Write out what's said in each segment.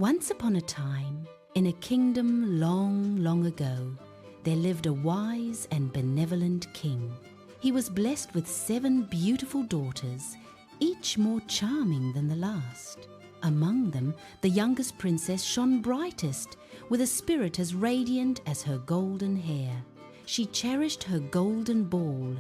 Once upon a time, in a kingdom long, long ago, there lived a wise and benevolent king. He was blessed with 7 beautiful daughters, each more charming than the last. Among them, the youngest princess shone brightest, with a spirit as radiant as her golden hair. She cherished her golden ball,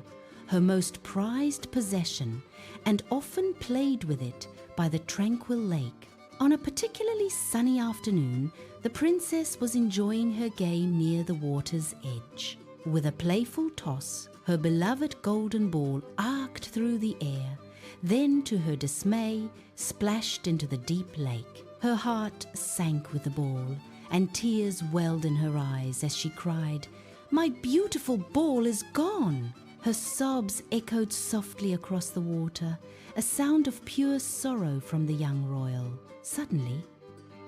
her most prized possession, and often played with it by the tranquil lake. On a particularly sunny afternoon, the princess was enjoying her game near the water's edge. With a playful toss, her beloved golden ball arced through the air, then, to her dismay, splashed into the deep lake. Her heart sank with the ball, and tears welled in her eyes as she cried, "My beautiful ball is gone!" Her sobs echoed softly across the water, a sound of pure sorrow from the young royal. Suddenly,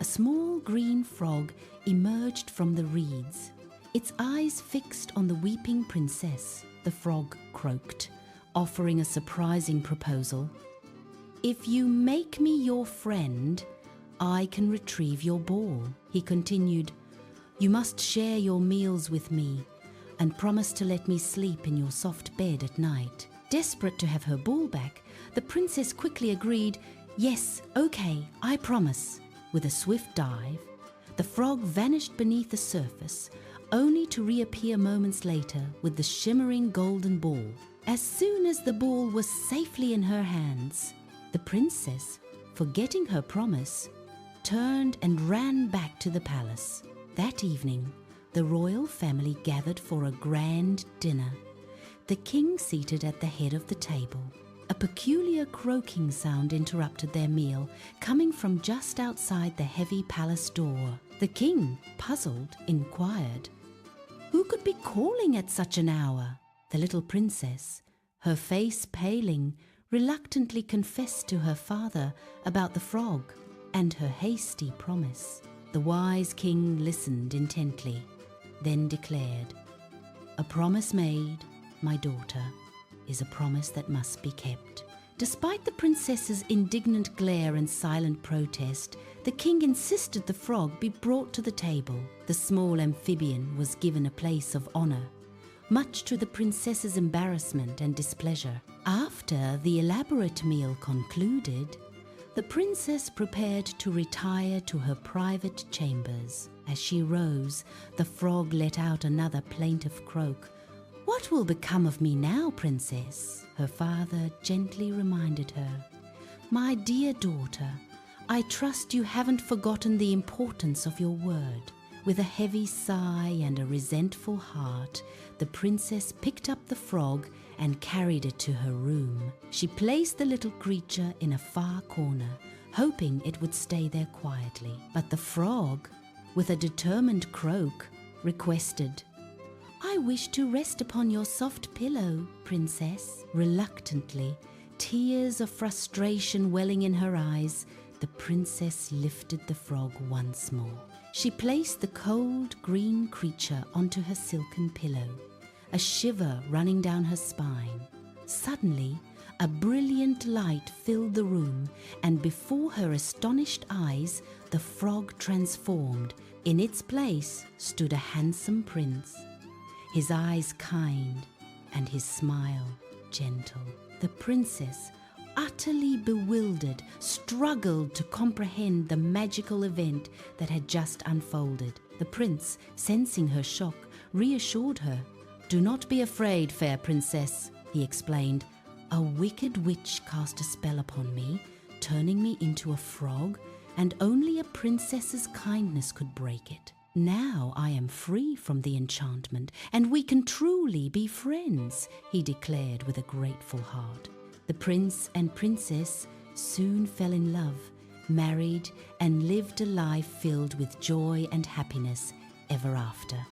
a small green frog emerged from the reeds. Its eyes fixed on the weeping princess, the frog croaked, offering a surprising proposal. "If you make me your friend, I can retrieve your ball," he continued. "You must share your meals with me and promise to let me sleep in your soft bed at night." Desperate to have her ball back, the princess quickly agreed, "Yes, okay, I promise." With a swift dive, the frog vanished beneath the surface, only to reappear moments later with the shimmering golden ball. As soon as the ball was safely in her hands, the princess, forgetting her promise, turned and ran back to the palace. That evening, the royal family gathered for a grand dinner, the king seated at the head of the table. A peculiar croaking sound interrupted their meal, coming from just outside the heavy palace door. The king, puzzled, inquired, "Who could be calling at such an hour?" The little princess, her face paling, reluctantly confessed to her father about the frog and her hasty promise. The wise king listened intently, then declared, "A promise made, my daughter, is a promise that must be kept." Despite the princess's indignant glare and silent protest, the king insisted the frog be brought to the table. The small amphibian was given a place of honor, much to the princess's embarrassment and displeasure. After the elaborate meal concluded, the princess prepared to retire to her private chambers. As she rose, the frog let out another plaintive croak. "What will become of me now, princess?" her father gently reminded her. "My dear daughter, I trust you haven't forgotten the importance of your word." With a heavy sigh and a resentful heart, the princess picked up the frog and carried it to her room. She placed the little creature in a far corner, hoping it would stay there quietly. But the frog, with a determined croak, requested, "I wish to rest upon your soft pillow, princess." Reluctantly, tears of frustration welling in her eyes, the princess lifted the frog once more. She placed the cold green creature onto her silken pillow, a shiver running down her spine. Suddenly, a brilliant light filled the room, and before her astonished eyes, the frog transformed. In its place stood a handsome prince, his eyes kind and his smile gentle. The princess, utterly bewildered, struggled to comprehend the magical event that had just unfolded. The prince, sensing her shock, reassured her. "Do not be afraid, fair princess," he explained. "A wicked witch cast a spell upon me, turning me into a frog, and only a princess's kindness could break it. Now I am free from the enchantment, and we can truly be friends," he declared with a grateful heart. The prince and princess soon fell in love, married, and lived a life filled with joy and happiness ever after.